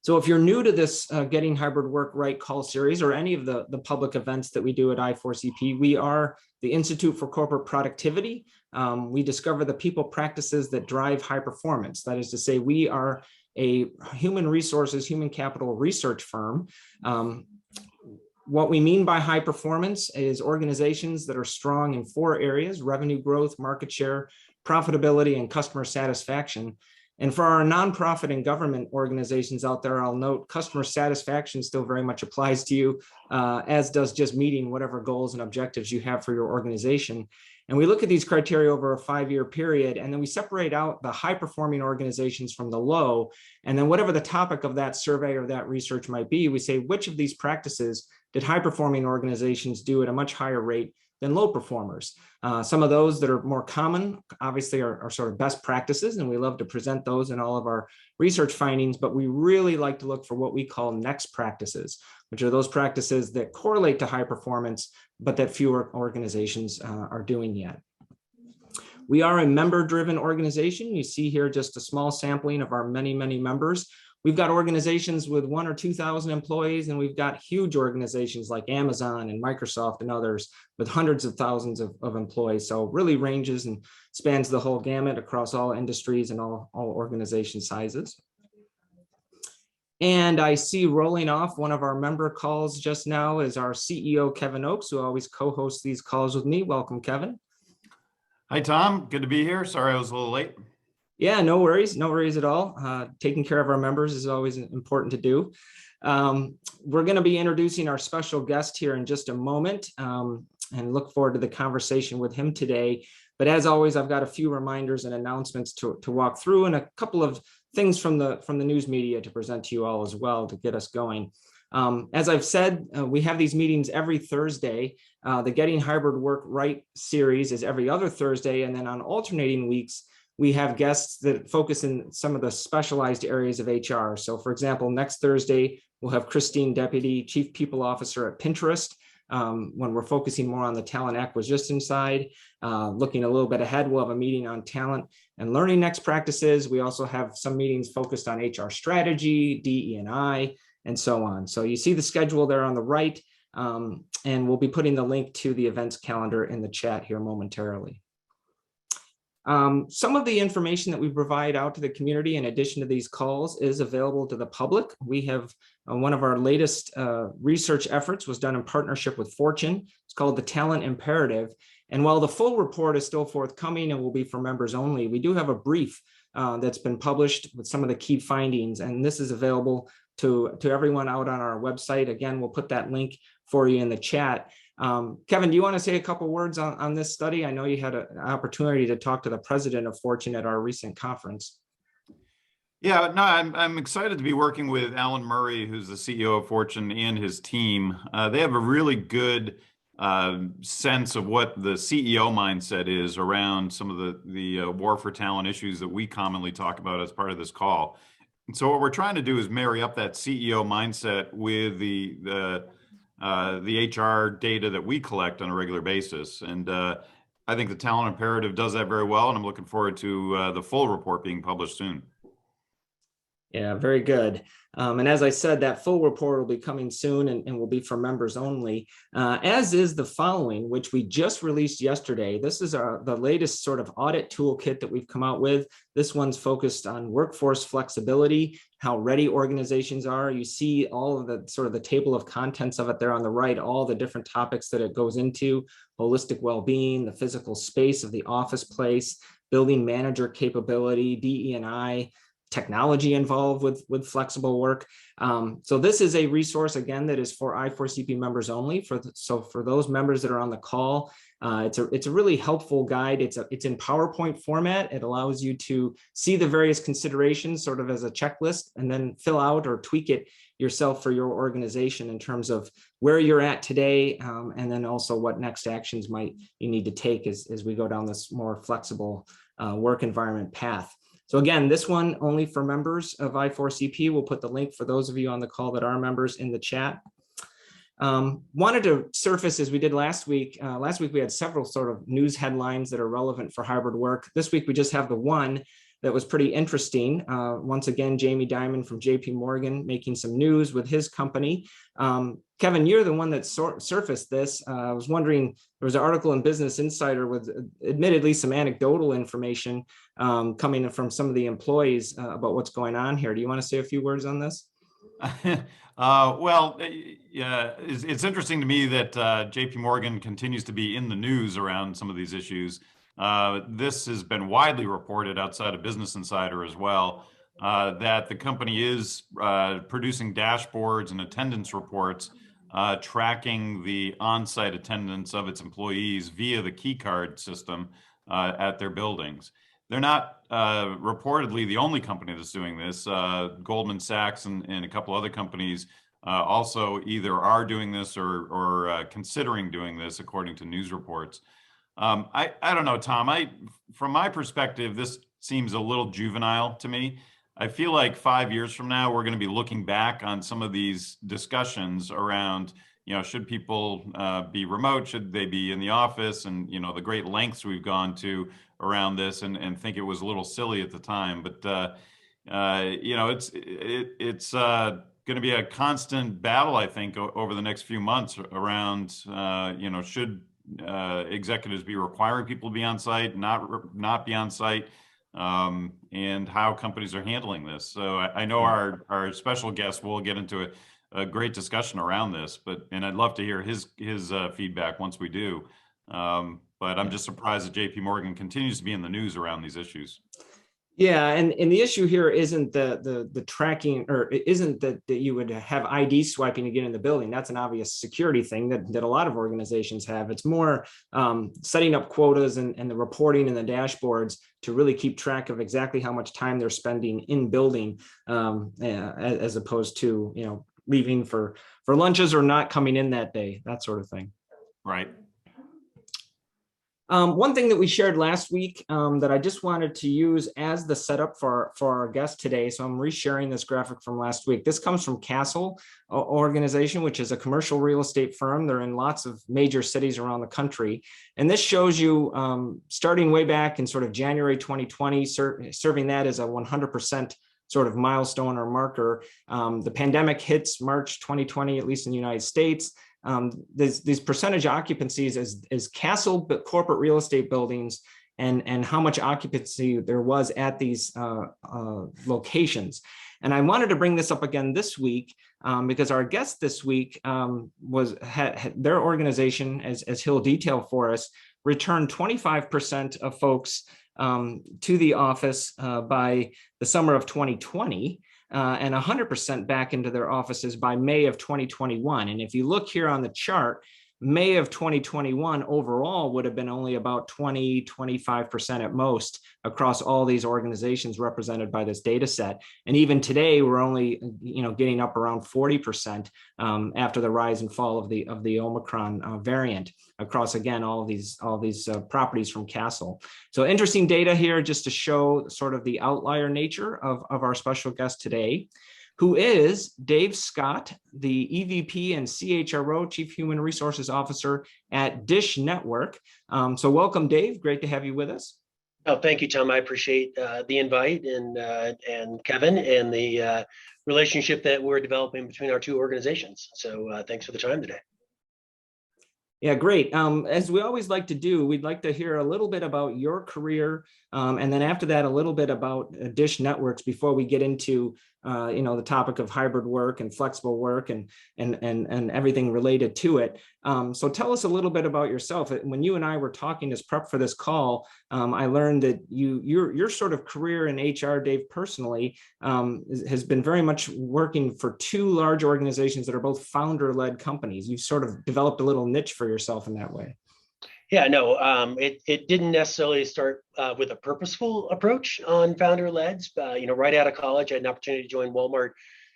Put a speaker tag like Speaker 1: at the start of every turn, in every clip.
Speaker 1: So if you're new to this Getting Hybrid Work Right call series or any of the public events that we do at I4CP, we are the Institute for Corporate Productivity. We discover the people practices that drive high performance. That is to say, we are a human resources, human capital research firm. What we mean by high performance is organizations that are strong in 4 areas: revenue growth, market share, profitability, and customer satisfaction. And for our nonprofit and government organizations out there, I'll note customer satisfaction still very much applies to you, as does just meeting whatever goals and objectives you have for your organization. And we look at these criteria over a 5-year period, and then we separate out the high-performing organizations from the low. And then whatever the topic of that survey or that research might be, we say, which of these practices did high-performing organizations do at a much higher rate than low performers? Some of those that are more common, obviously, are sort of best practices, and we love to present those in all of our research findings, but we really like to look for what we call next practices, which are those practices that correlate to high performance, but that fewer organizations are doing yet. We are a member-driven organization. You see here just a small sampling of our many, many members. We've got organizations with 1,000 or 2,000 employees, and we've got huge organizations like Amazon and Microsoft and others with hundreds of thousands of employees. So it really ranges and spans the whole gamut across all industries and all organization sizes. And I see rolling off one of our member calls just now is our CEO, Kevin Oakes, who always co-hosts these calls with me. Welcome, Kevin.
Speaker 2: Hi, Tom. Good to be here. Sorry I was a little late. Yeah,
Speaker 1: no worries at all. Taking care of our members is always important to do. We're going to be introducing our special guest here in just a moment, and look forward to the conversation with him today. But as always, I've got a few reminders and announcements to walk through, and a couple of things from the news media to present to you all as well to get us going. As I've said, we have these meetings every Thursday. The Getting Hybrid Work Right series is every other Thursday, and then on alternating weeks, we have guests that focus in some of the specialized areas of HR. So for example, next Thursday, we'll have Christine, Deputy Chief People Officer at Pinterest, when we're focusing more on the talent acquisition side. Looking a little bit ahead, we'll have a meeting on talent and learning next practices. We also have some meetings focused on HR strategy, DE&I, and so on. So you see the schedule there on the right, and we'll be putting the link to the events calendar in the chat here momentarily. Some of the information that we provide out to the community in addition to these calls is available to the public. We have one of our latest research efforts was done in partnership with Fortune. It's called the Talent Imperative. And while the full report is still forthcoming and will be for members only, we do have a brief that's been published with some of the key findings. And this is available to everyone out on our website. Again, we'll put that link for you in the chat. Kevin, do you want to say a couple words on this study? I know you had an opportunity to talk to the president of Fortune at our recent conference.
Speaker 2: Yeah, no, I'm excited to be working with Alan Murray, who's the CEO of Fortune, and his team. They have a really good sense of what the CEO mindset is around some of the war for talent issues that we commonly talk about as part of this call. And so what we're trying to do is marry up that CEO mindset with the HR data that we collect on a regular basis. And I think the Talent Imperative does that very well, and I'm looking forward to the full report being published soon.
Speaker 1: Yeah, very good. And as I said, that full report will be coming soon and will be for members only, as is the following, which we just released yesterday. This is the latest sort of audit toolkit that we've come out with. This one's focused on workforce flexibility, how ready organizations are. You see all of the sort of the table of contents of it there on the right, all the different topics that it goes into: holistic well-being, the physical space of the office place, building manager capability, DE&I, technology involved with flexible work. So this is a resource, again, that is for I4CP members only. So for those members that are on the call, it's a really helpful guide. It's in PowerPoint format. It allows you to see the various considerations sort of as a checklist, and then fill out or tweak it yourself for your organization in terms of where you're at today, and then also what next actions you need to take as we go down this more flexible work environment path. So again, this one only for members of I4CP. We'll put the link for those of you on the call that are members in the chat. Wanted to surface, as we did last week. Last week we had several sort of news headlines that are relevant for hybrid work. This week we just have the one. that was pretty interesting. Once again, Jamie Dimon from JP Morgan making some news with his company. Kevin, you're the one that surfaced this. I was wondering, there was an article in Business Insider with admittedly some anecdotal information coming from some of the employees about what's going on here. Do you want to say a few words on this?
Speaker 2: Well, yeah, it's interesting to me that JP Morgan continues to be in the news around some of these issues. This has been widely reported outside of Business Insider as well, that the company is producing dashboards and attendance reports tracking the on-site attendance of its employees via the key card system at their buildings. They're not reportedly the only company that's doing this. Goldman Sachs and a couple other companies also either are doing this or considering doing this, according to news reports. I don't know, Tom. From my perspective, this seems a little juvenile to me. I feel like 5 years from now, we're going to be looking back on some of these discussions around, should people be remote? Should they be in the office? And, the great lengths we've gone to around this, and think it was a little silly at the time. But, it's going to be a constant battle, I think, over the next few months around, should executives be requiring people to be on site, not be on site, and how companies are handling this. So I know our special guest will get into a great discussion around this, and I'd love to hear his feedback once we do. But I'm just surprised that JP Morgan continues to be in the news around these issues.
Speaker 1: Yeah, and the issue here isn't the tracking, or isn't that you would have ID swiping to get in the building. That's an obvious security thing that a lot of organizations have. It's more setting up quotas and the reporting and the dashboards to really keep track of exactly how much time they're spending in building, as opposed to leaving for lunches or not coming in that day, that sort of thing.
Speaker 2: Right.
Speaker 1: One thing that we shared last week that I just wanted to use as the setup for our guest today. So I'm resharing this graphic from last week. This comes from Castle organization, which is a commercial real estate firm. They're in lots of major cities around the country. And this shows you starting way back in sort of January 2020, serving that as a 100% sort of milestone or marker. The pandemic hits March 2020, at least in the United States. These percentage occupancies as Castle corporate real estate buildings and how much occupancy there was at these locations. And I wanted to bring this up again this week because our guest this week had their organization, as he'll detail for us, returned 25% of folks to the office by the summer of 2020. And 100% back into their offices by May of 2021. And if you look here on the chart, May of 2021 overall would have been only about 25% at most across all these organizations represented by this data set. And even today, we're only getting up around 40% after the rise and fall of the Omicron variant across, again, all these properties from Castle. So interesting data here just to show sort of the outlier nature of our special guest today, who is Dave Scott, the EVP and CHRO, Chief Human Resources Officer at Dish Network. So welcome, Dave. Great to have you with us.
Speaker 3: Oh, thank you, Tom. I appreciate the invite and Kevin and the relationship that we're developing between our two organizations. So thanks for the time today.
Speaker 1: Yeah, great. As we always like to do, we'd like to hear a little bit about your career, and then after that, a little bit about Dish Networks before we get into the topic of hybrid work and flexible work and everything related to it. So tell us a little bit about yourself. When you and I were talking as prep for this call, I learned that your sort of career in HR, Dave, personally, has been very much working for two large organizations that are both founder-led companies. You've sort of developed a little niche for yourself in that way.
Speaker 3: Yeah, no, it didn't necessarily start with a purposeful approach on founder-led. Right out of college, I had an opportunity to join Walmart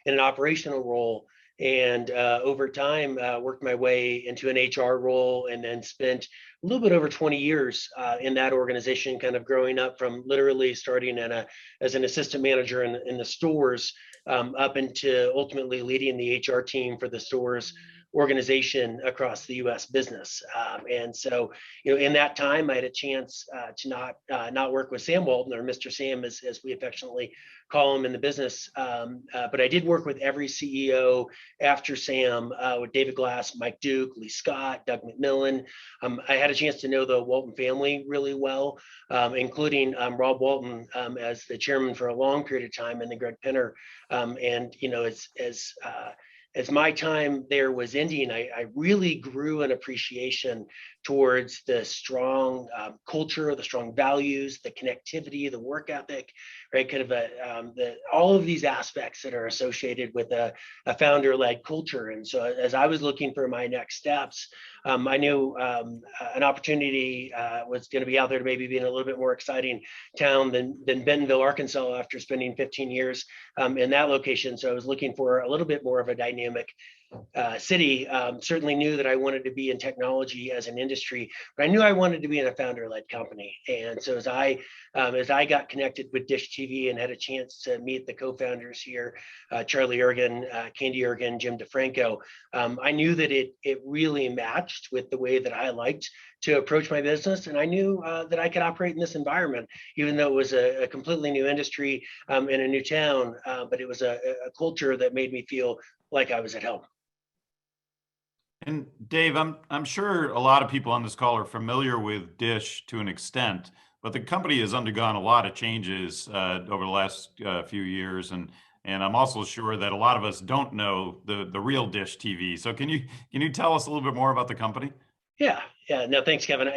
Speaker 3: in an operational role, and over time worked my way into an HR role, and then spent a little bit over 20 years in that organization, kind of growing up from literally starting as an assistant manager in the stores up into ultimately leading the HR team for the stores organization across the U.S. business. And so, in that time, I had a chance to not work with Sam Walton, or Mr. Sam, as we affectionately call him in the business. But I did work with every CEO after Sam, with David Glass, Mike Duke, Lee Scott, Doug McMillan. I had a chance to know the Walton family really well, including Rob Walton as the chairman for a long period of time, and then Greg Penner. And as my time there was ending, I really grew an appreciation towards the strong culture, the strong values, the connectivity, the work ethic, right? Kind of all of these aspects that are associated with a founder-led culture. And so as I was looking for my next steps, I knew an opportunity was going to be out there to maybe be in a little bit more exciting town than Bentonville, Arkansas, after spending 15 years in that location. So I was looking for a little bit more of a dynamic city. Certainly knew that I wanted to be in technology as an industry, but I knew I wanted to be in a founder-led company. And so as I got connected with Dish TV and had a chance to meet the co-founders here, Charlie Ergen, Candy Ergen, Jim DeFranco, I knew that it really matched with the way that I liked to approach my business. And I knew that I could operate in this environment, even though it was a completely new industry in a new town, but it was a culture that made me feel like I was at home.
Speaker 2: And Dave, I'm sure a lot of people on this call are familiar with Dish to an extent, but the company has undergone a lot of changes over the last few years, and I'm also sure that a lot of us don't know the real Dish TV. So can you tell us a little bit more about the company?
Speaker 3: Yeah. No, thanks, Kevin.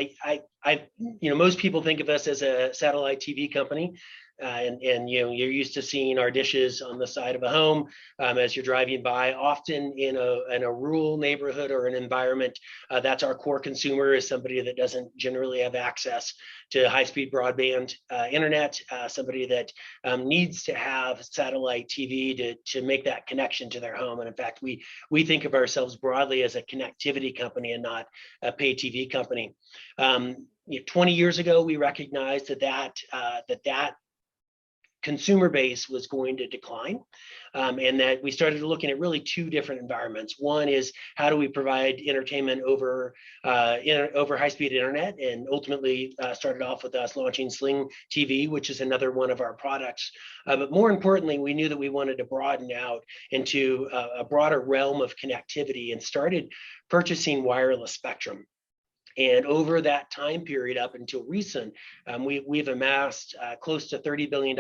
Speaker 3: Most people think of us as a satellite TV company. And you're used to seeing our dishes on the side of a home as you're driving by, often in a rural neighborhood or an environment. That's our core consumer, is somebody that doesn't generally have access to high-speed broadband internet, somebody that needs to have satellite TV to make that connection to their home. And in fact, we think of ourselves broadly as a connectivity company and not a pay TV company. 20 years ago, we recognized that consumer base was going to decline, and that we started looking at really two different environments. One is, how do we provide entertainment over high-speed internet, and ultimately started off with us launching Sling TV, which is another one of our products. But more importantly, we knew that we wanted to broaden out into a broader realm of connectivity, and started purchasing wireless spectrum. And over that time period up until recent, we've amassed close to $30 billion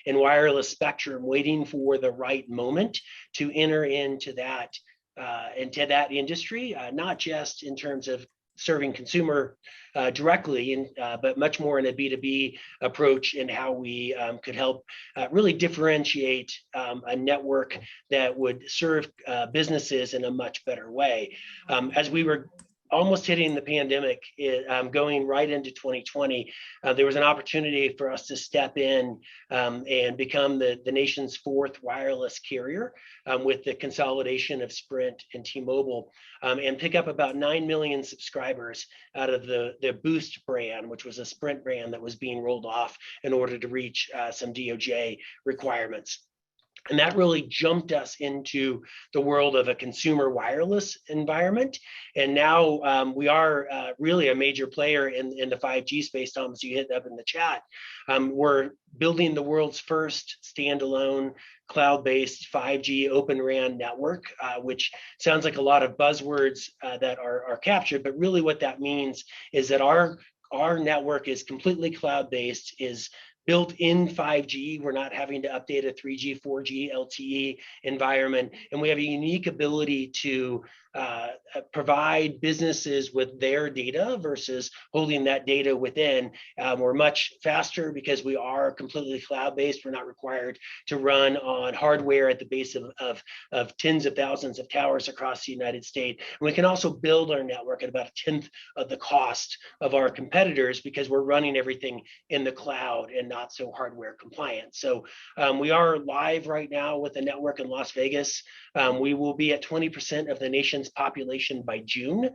Speaker 3: in wireless spectrum, waiting for the right moment to enter into that industry, not just in terms of serving consumer directly, but much more in a B2B approach, in how we could help really differentiate a network that would serve businesses in a much better way. As we were almost hitting the pandemic, going right into 2020, there was an opportunity for us to step in and become the nation's fourth wireless carrier, with the consolidation of Sprint and T-Mobile, and pick up about 9 million subscribers out of the Boost brand, which was a Sprint brand that was being rolled off in order to reach some DOJ requirements. And that really jumped us into the world of a consumer wireless environment. And now we are really a major player in the 5G space, Tom, as you hit up in the chat. We're building the world's first standalone cloud-based 5G Open RAN network, which sounds like a lot of buzzwords that are captured, but really what that means is that our network is completely cloud-based, is built in 5G. We're not having to update a 3G, 4G, LTE environment. And we have a unique ability to provide businesses with their data versus holding that data within. We're much faster because we are completely cloud-based. We're not required to run on hardware at the base of tens of thousands of towers across the United States. And we can also build our network at about 1/10 of the cost of our competitors, because we're running everything in the cloud and not so hardware compliant. So we are live right now with a network in Las Vegas. We will be at 20% of the nation's population by June,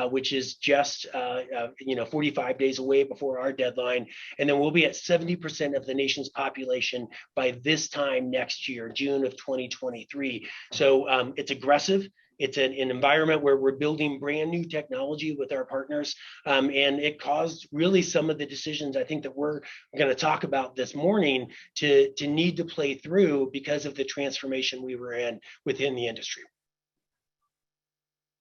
Speaker 3: which is just 45 days away before our deadline. And then we'll be at 70% of the nation's population by this time next year, June of 2023. So it's aggressive. It's an environment where we're building brand new technology with our partners, and it caused really some of the decisions I think that we're going to talk about this morning to need to play through because of the transformation we were in within the industry.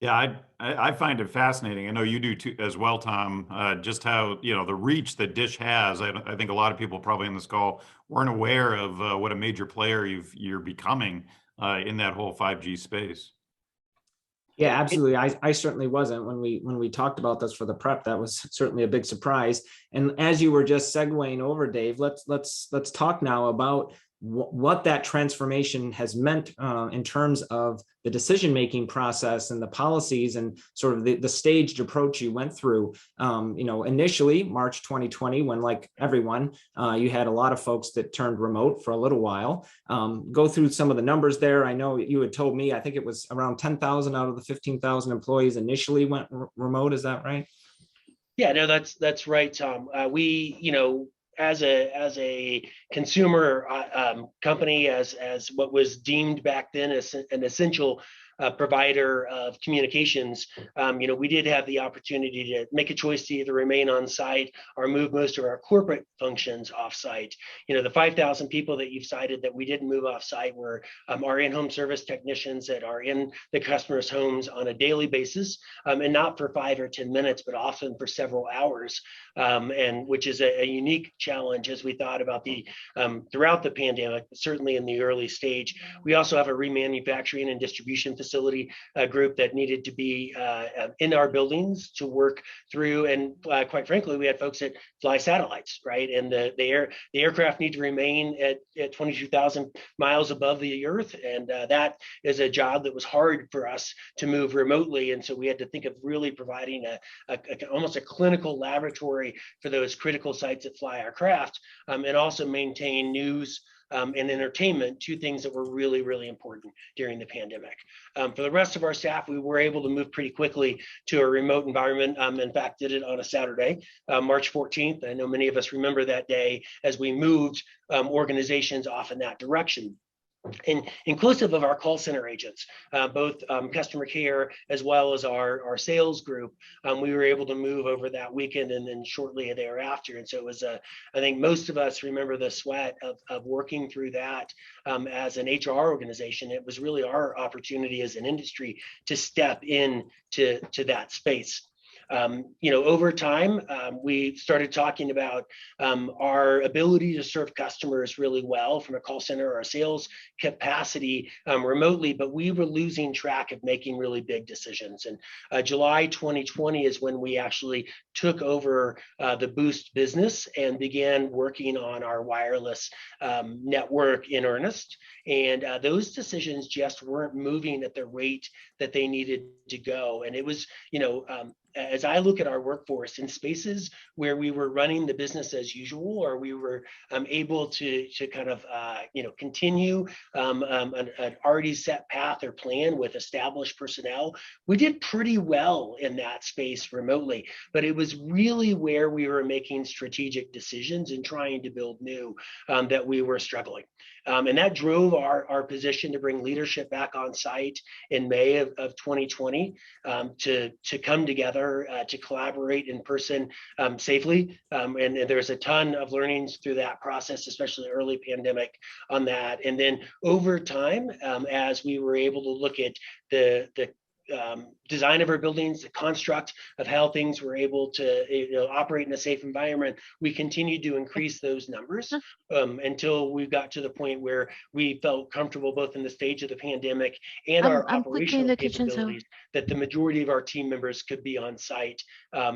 Speaker 2: Yeah, I find it fascinating. I know you do too, as well, Tom. Just how the reach that Dish has. I think a lot of people probably in this call weren't aware of what a major player you're becoming in that whole 5G space.
Speaker 1: Yeah, absolutely. I certainly wasn't when we talked about this for the prep. That was certainly a big surprise. And as you were just segueing over, Dave, let's talk now about what that transformation has meant in terms of the decision-making process and the policies and sort of the staged approach you went through. Initially March 2020, when like everyone, you had a lot of folks that turned remote for a little while. Go through some of the numbers there. I know you had told me, I think it was around 10,000 out of the 15,000 employees initially went remote. Is that right?
Speaker 3: Yeah, no, that's right, Tom. As a consumer company, as what was deemed back then as an essential provider of communications, we did have the opportunity to make a choice to either remain on site or move most of our corporate functions off site. The 5,000 people that you've cited that we didn't move off site were our in-home service technicians that are in the customers' homes on a daily basis, and not for 5 or 10 minutes, but often for several hours, and which is a unique challenge as we thought about throughout the pandemic, but certainly in the early stage. We also have a remanufacturing and distribution facility group that needed to be in our buildings to work through, and quite frankly, we had folks that fly satellites, right? And the aircraft need to remain at 22,000 miles above the earth, and that is a job that was hard for us to move remotely, and so we had to think of really providing almost a clinical laboratory for those critical sites that fly our craft, and also maintain news and entertainment, two things that were really, really important during the pandemic. For the rest of our staff, we were able to move pretty quickly to a remote environment. In fact, did it on a Saturday, March 14th. I know many of us remember that day as we moved organizations off in that direction. And inclusive of our call center agents, both customer care as well as our sales group, we were able to move over that weekend and then shortly thereafter. And so it was, I think most of us remember the sweat of working through that as an HR organization. It was really our opportunity as an industry to step in to that space. Over time, we started talking about our ability to serve customers really well from a call center or a sales capacity remotely, but we were losing track of making really big decisions. And July 2020 is when we actually took over the Boost business and began working on our wireless network in earnest. And those decisions just weren't moving at the rate that they needed to go. And it was, as I look at our workforce in spaces where we were running the business as usual, or we were able to kind of continue an already set path or plan with established personnel, we did pretty well in that space remotely. But it was really where we were making strategic decisions and trying to build new that we were struggling. And that drove our position to bring leadership back on site in May of 2020 to come together, to collaborate in person safely. And there's a ton of learnings through that process, especially early pandemic on that. And then over time, as we were able to look at the design of our buildings, the construct of how things were able to operate in a safe environment, we continued to increase those numbers until we got to the point where we felt comfortable both in the stage of the pandemic and our operational capabilities that the majority of our team members could be on site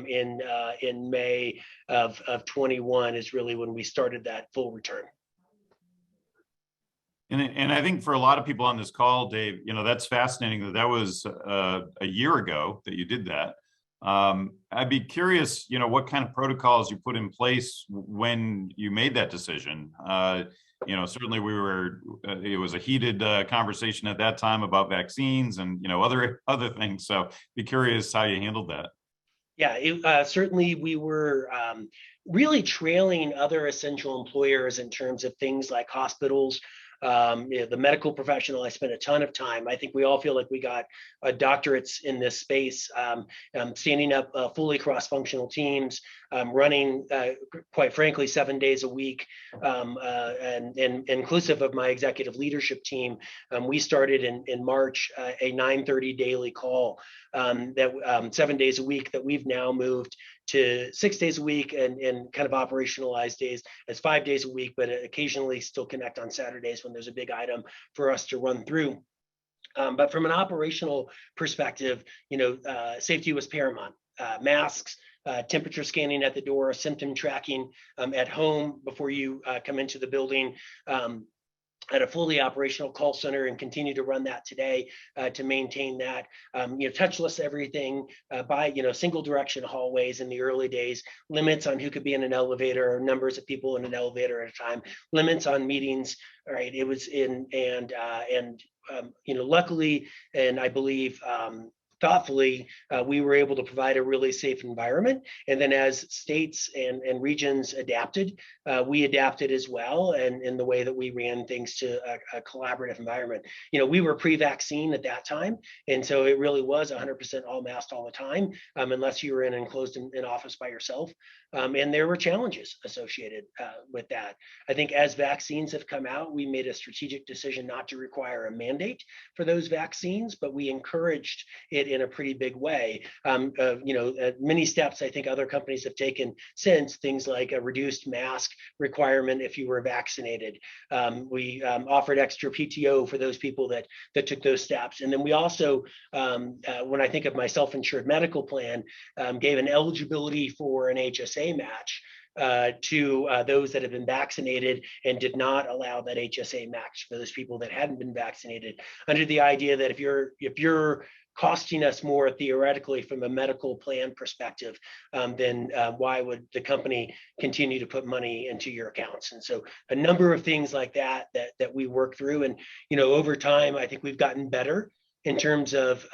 Speaker 3: in May of 21 is really when we started that full return.
Speaker 2: And I think for a lot of people on this call, Dave, that's fascinating that was a year ago that you did that. I'd be curious, what kind of protocols you put in place when you made that decision. Certainly it was a heated conversation at that time about vaccines and, other things. So be curious how you handled that.
Speaker 3: Yeah, certainly we were really trailing other essential employers in terms of things like hospitals, The medical professional, I spent a ton of time. I think we all feel like we got doctorates in this space, standing up fully cross-functional teams, running, quite frankly, 7 days a week, and inclusive of my executive leadership team. We started in March a 9:30 daily call, that 7 days a week, that we've now moved to 6 days a week, and kind of operationalized days as 5 days a week, but occasionally still connect on Saturdays when there's a big item for us to run through. But from an operational perspective, safety was paramount. Masks, temperature scanning at the door, symptom tracking at home before you come into the building. At a fully operational call center, and continue to run that today to maintain that. Touchless everything, by single direction hallways in the early days, limits on who could be in an elevator, or numbers of people in an elevator at a time, limits on meetings. Right, it was luckily, and I believe thoughtfully, we were able to provide a really safe environment. And then as states and regions adapted, we adapted as well, and in the way that we ran things to a collaborative environment. We were pre-vaccine at that time, and so it really was 100% all masked all the time, unless you were in an enclosed in office by yourself. And there were challenges associated with that. I think as vaccines have come out, we made a strategic decision not to require a mandate for those vaccines, but we encouraged it in a pretty big way. Many steps I think other companies have taken since, things like a reduced mask requirement if you were vaccinated. We offered extra PTO for those people that took those steps. And then we also, when I think of my self-insured medical plan, gave an eligibility for an HSA match to those that have been vaccinated, and did not allow that HSA match for those people that hadn't been vaccinated, under the idea that if you're costing us more theoretically from a medical plan perspective, then why would the company continue to put money into your accounts? And so a number of things like that we work through, and over time, I think we've gotten better in terms of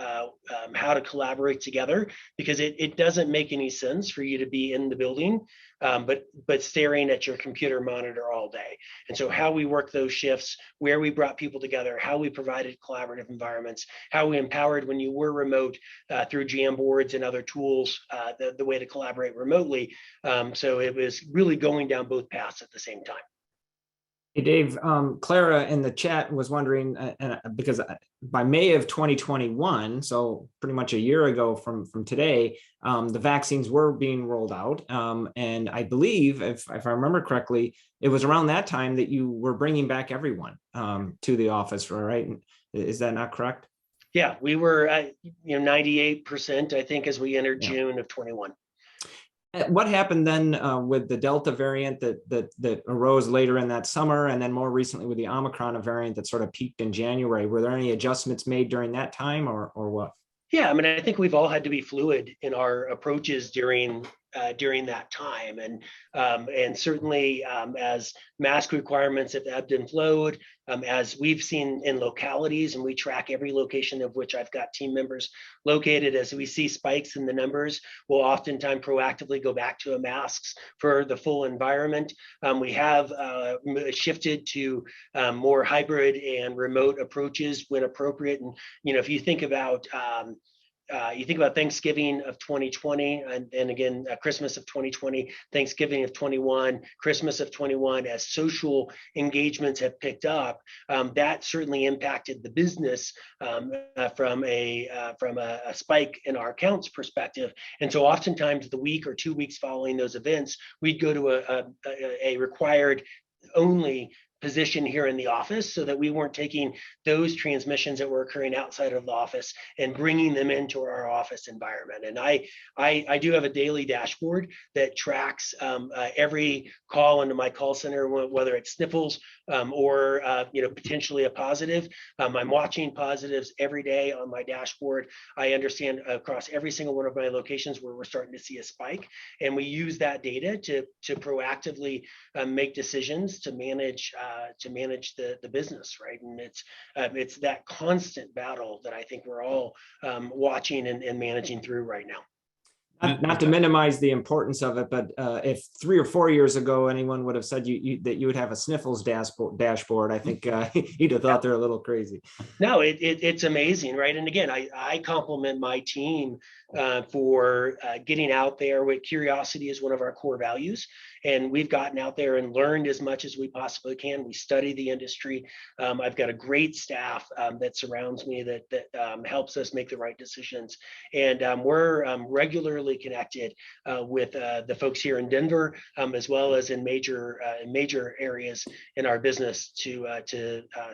Speaker 3: how to collaborate together, because it doesn't make any sense for you to be in the building, but staring at your computer monitor all day. And so how we work those shifts, where we brought people together, how we provided collaborative environments, how we empowered when you were remote through Jamboards and other tools, the way to collaborate remotely. So it was really going down both paths at the same time.
Speaker 1: Hey, Dave, Clara in the chat was wondering, because by May of 2021, so pretty much a year ago from today, the vaccines were being rolled out. And I believe, if I remember correctly, it was around that time that you were bringing back everyone to the office, right? Is that not correct?
Speaker 3: Yeah, we were at 98%, I think, as we entered June of 21.
Speaker 1: What happened then with the Delta variant that arose later in that summer, and then more recently with the Omicron variant that sort of peaked in January? Were there any adjustments made during that time, or what?
Speaker 3: Yeah, I mean, I think we've all had to be fluid in our approaches during that time, and certainly as mask requirements have ebbed and flowed, as we've seen in localities, and we track every location of which I've got team members located. As we see spikes in the numbers, we'll oftentimes proactively go back to masks for the full environment. We have shifted to more hybrid and remote approaches when appropriate. And if you think about Thanksgiving of 2020, and again, Christmas of 2020, Thanksgiving of 21, Christmas of 21, as social engagements have picked up, that certainly impacted the business from a spike in our accounts perspective. And so oftentimes the week or 2 weeks following those events, we'd go to a required only position here in the office, so that we weren't taking those transmissions that were occurring outside of the office and bringing them into our office environment. And I do have a daily dashboard that tracks every call into my call center, whether it's sniffles or potentially a positive. I'm watching positives every day on my dashboard. I understand across every single one of my locations where we're starting to see a spike, and we use that data to proactively make decisions to manage the business, right? And it's that constant battle that I think we're all watching and managing through right now.
Speaker 1: Not to minimize the importance of it, but if 3 or 4 years ago anyone would have said that you would have a sniffles dashboard, I think you'd have thought they're a little crazy.
Speaker 3: No, it's amazing, right? And again, I compliment my team for getting out there. With curiosity is one of our core values, and we've gotten out there and learned as much as we possibly can. We study the industry. I've got a great staff that surrounds me that helps us make the right decisions, and we're regularly connected with the folks here in Denver, as well as in major areas in our business to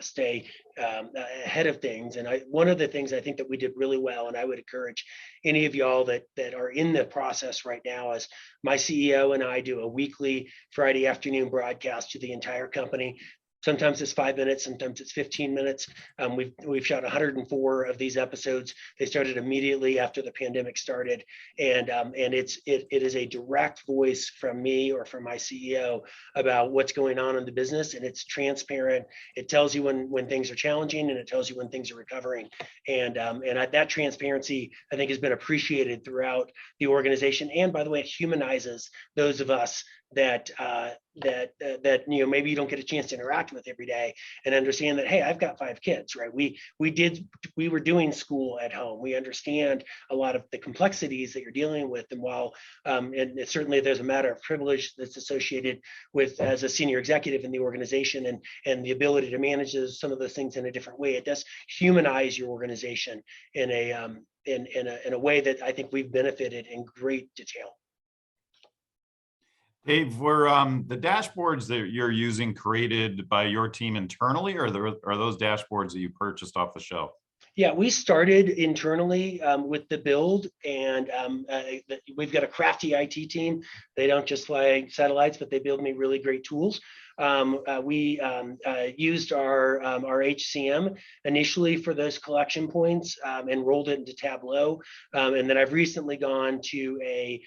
Speaker 3: stay ahead of things. And one of the things I think that we did really well, and I would encourage any of y'all that are in the process right now, is my CEO and I do a weekly Friday afternoon broadcast to the entire company. Sometimes it's 5 minutes, sometimes it's 15 minutes. We've shot 104 of these episodes. They started immediately after the pandemic started, and it is a direct voice from me or from my CEO about what's going on in the business, and it's transparent. It tells you when things are challenging, and it tells you when things are recovering. And that transparency, I think, has been appreciated throughout the organization. And by the way, it humanizes those of us that maybe you don't get a chance to interact with every day, and understand that, hey, I've got 5 kids, right? We were doing school at home. We understand a lot of the complexities that you're dealing with, and while and certainly there's a matter of privilege that's associated with as a senior executive in the organization, and the ability to manage some of those things in a different way. It does humanize your organization in a way that I think we've benefited in great detail.
Speaker 2: Dave, were the dashboards that you're using created by your team internally, or are those dashboards that you purchased off the shelf?
Speaker 3: Yeah, we started internally with the build, and we've got a crafty IT team. They don't just fly satellites, but they build me really great tools. We used our HCM initially for those collection points, and rolled it into Tableau. And then I've recently gone to a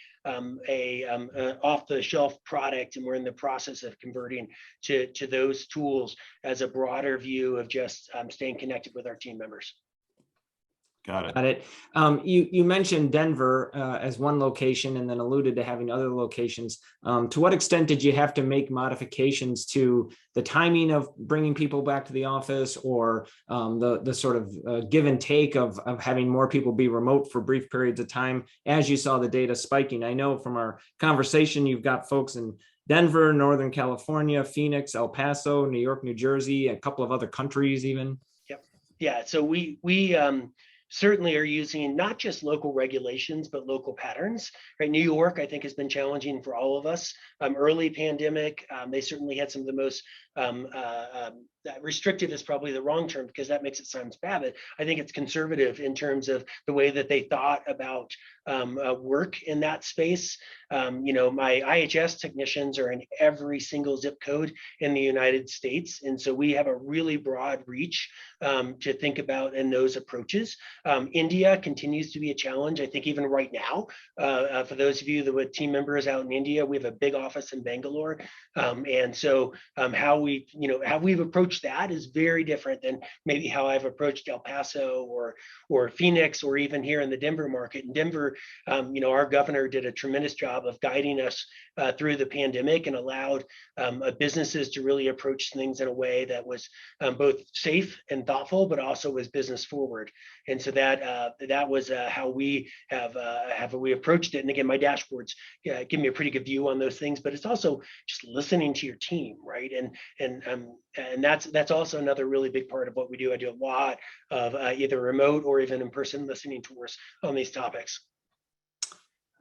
Speaker 3: off-the-shelf product, and we're in the process of converting to those tools as a broader view of just staying connected with our team members.
Speaker 2: Got
Speaker 1: it. You mentioned Denver as one location, and then alluded to having other locations. To what extent did you have to make modifications to the timing of bringing people back to the office, or the sort of give and take of having more people be remote for brief periods of time as you saw the data spiking? I know from our conversation, you've got folks in Denver, Northern California, Phoenix, El Paso, New York, New Jersey, a couple of other countries even.
Speaker 3: Yep. Yeah. So we certainly are using not just local regulations, but local patterns, right? New York, I think, has been challenging for all of us. Early pandemic, they certainly had some of the most restrictive is probably the wrong term, because that makes it sound bad, but I think it's conservative in terms of the way that they thought about work in that space. My IHS technicians are in every single zip code in the United States. And so we have a really broad reach to think about in those approaches. India continues to be a challenge. I think even right now, for those of you that with team members out in India, we have a big office in Bangalore. And so how we've approached that is very different than maybe how I've approached El Paso or Phoenix, or even here in the Denver market. In Denver, our governor did a tremendous job of guiding us through the pandemic, and allowed businesses to really approach things in a way that was both safe and thoughtful, but also was business forward. And so that was how we have we approached it. And again, my dashboards give me a pretty good view on those things, but it's also just listening to your team, right? And that's also another really big part of what we do. I do a lot of either remote or even in-person listening tours on these topics.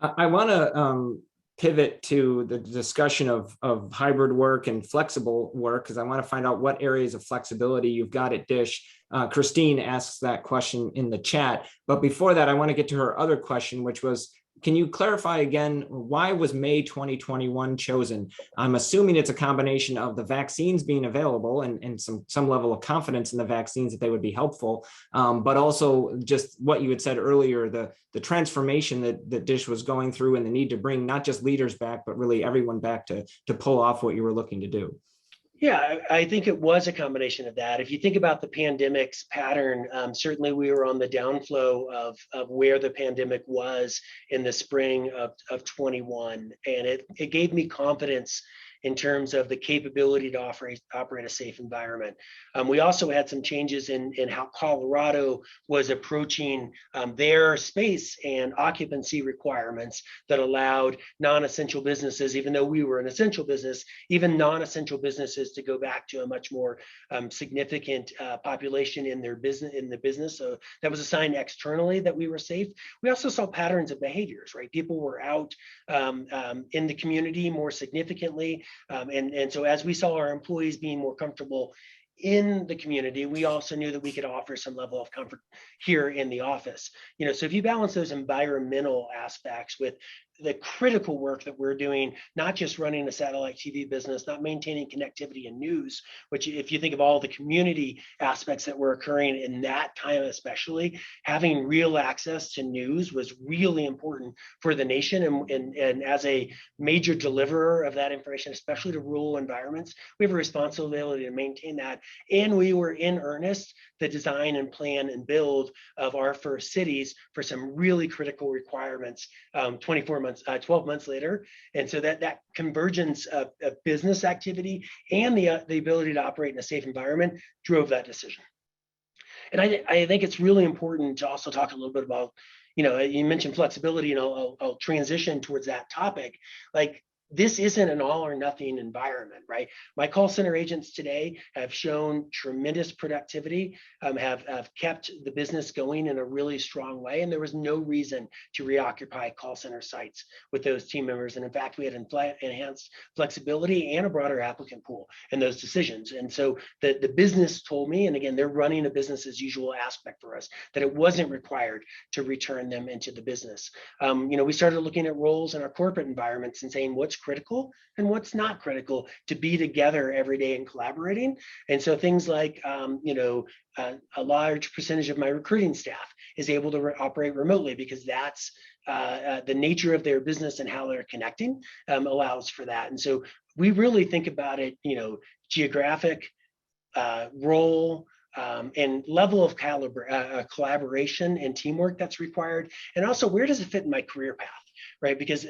Speaker 1: I want to pivot to the discussion of hybrid work and flexible work, because I want to find out what areas of flexibility you've got at Dish. Christine asks that question in the chat. But before that, I want to get to her other question, which was, can you clarify again, why was May 2021 chosen? I'm assuming it's a combination of the vaccines being available and some level of confidence in the vaccines that they would be helpful, but also just what you had said earlier, the transformation that Dish was going through, and the need to bring not just leaders back, but really everyone back to pull off what you were looking to do.
Speaker 3: Yeah, I think it was a combination of that. If you think about the pandemic's pattern, certainly we were on the downflow of where the pandemic was in the spring of 21. And it gave me confidence in terms of the capability to operate a safe environment. We also had some changes in how Colorado was approaching their space and occupancy requirements that allowed non-essential businesses, even though we were an essential business, even non-essential businesses to go back to a much more significant population in their business. So that was a sign externally that we were safe. We also saw patterns of behaviors, right? People were out in the community more significantly. And so as we saw our employees being more comfortable in the community, we also knew that we could offer some level of comfort here in the office. So if you balance those environmental aspects with the critical work that we're doing, not just running a satellite TV business, not maintaining connectivity and news, which if you think of all the community aspects that were occurring in that time, especially having real access to news was really important for the nation. And as a major deliverer of that information, especially to rural environments, we have a responsibility to maintain that. And we were in earnest, the design and plan and build of our first cities for some really critical requirements 12 months later. And so that convergence of business activity and the ability to operate in a safe environment drove that decision. And I think it's really important to also talk a little bit about, you mentioned flexibility, and I'll transition towards that topic. Like, this isn't an all or nothing environment, right? My call center agents today have shown tremendous productivity, have kept the business going in a really strong way. And there was no reason to reoccupy call center sites with those team members. And in fact, we had enhanced flexibility and a broader applicant pool in those decisions. And so the business told me, and again, they're running a business as usual aspect for us, that it wasn't required to return them into the business. We started looking at roles in our corporate environments and saying what's critical and what's not critical to be together every day and collaborating. And so things like, a large percentage of my recruiting staff is able to operate remotely because that's the nature of their business and how they're connecting allows for that. And so we really think about it, geographic, role, and level of collaboration and teamwork that's required. And also, where does it fit in my career path, right? Because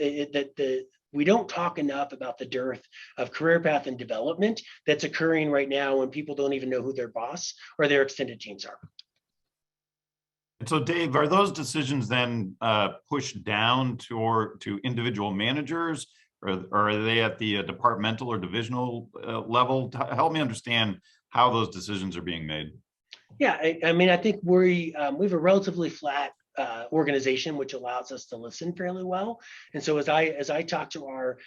Speaker 3: we don't talk enough about the dearth of career path and development that's occurring right now when people don't even know who their boss or their extended teams are.
Speaker 2: And so, Dave, are those decisions then pushed down to individual managers, or are they at the departmental or divisional level? Help me understand how those decisions are being made.
Speaker 3: Yeah, I think we have a relatively flat organization, which allows us to listen fairly well. And so as I talk to our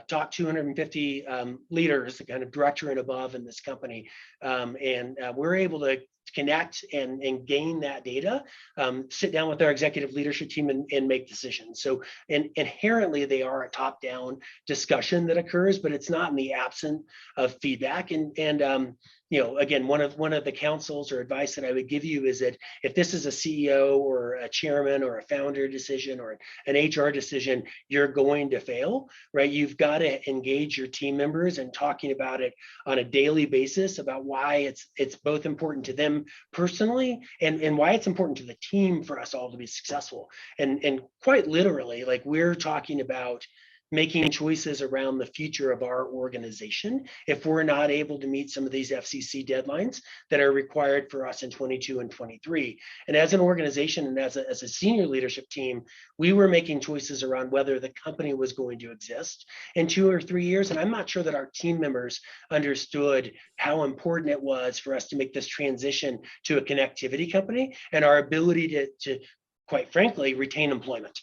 Speaker 3: top 250 leaders, the kind of director and above in this company, and we're able to connect and gain that data, sit down with our executive leadership team and make decisions. So inherently they are a top-down discussion that occurs, but it's not in the absence of feedback. And again, one of the counsels or advice that I would give you is that if this is a CEO or a chairman or a founder decision or an HR decision, you're going to fail, right? You've got to engage your team members and talking about it on a daily basis about why it's both important to them personally and why it's important to the team for us all to be successful. And quite literally, like, we're talking about making choices around the future of our organization if we're not able to meet some of these FCC deadlines that are required for us in 22 and 23. And as an organization and as a senior leadership team, we were making choices around whether the company was going to exist in 2 or 3 years. And I'm not sure that our team members understood how important it was for us to make this transition to a connectivity company and our ability to quite frankly, retain employment.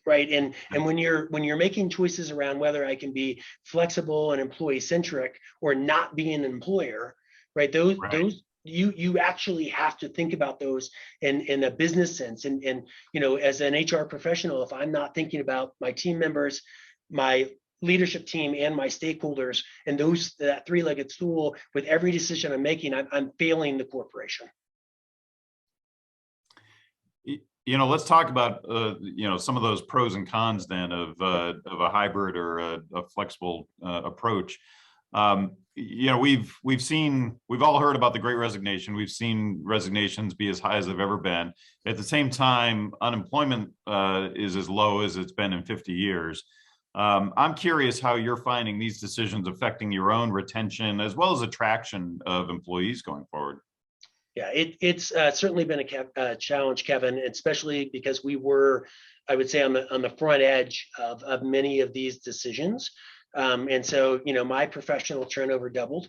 Speaker 3: Right. And when you're making choices around whether I can be flexible and employee centric or not be an employer, right? Those you actually have to think about those in a business sense. And as an HR professional, if I'm not thinking about my team members, my leadership team and my stakeholders and that three-legged stool with every decision I'm making, I'm failing the corporation.
Speaker 2: Let's talk about some of those pros and cons then of a hybrid or a flexible approach. we've all heard about the Great Resignation. We've seen resignations be as high as they've ever been. At the same time, unemployment is as low as it's been in 50 years. I'm curious how you're finding these decisions affecting your own retention as well as attraction of employees going forward.
Speaker 3: Yeah, it's certainly been a challenge, Kevin, especially because we were, I would say, on the front edge of many of these decisions. And so, my professional turnover doubled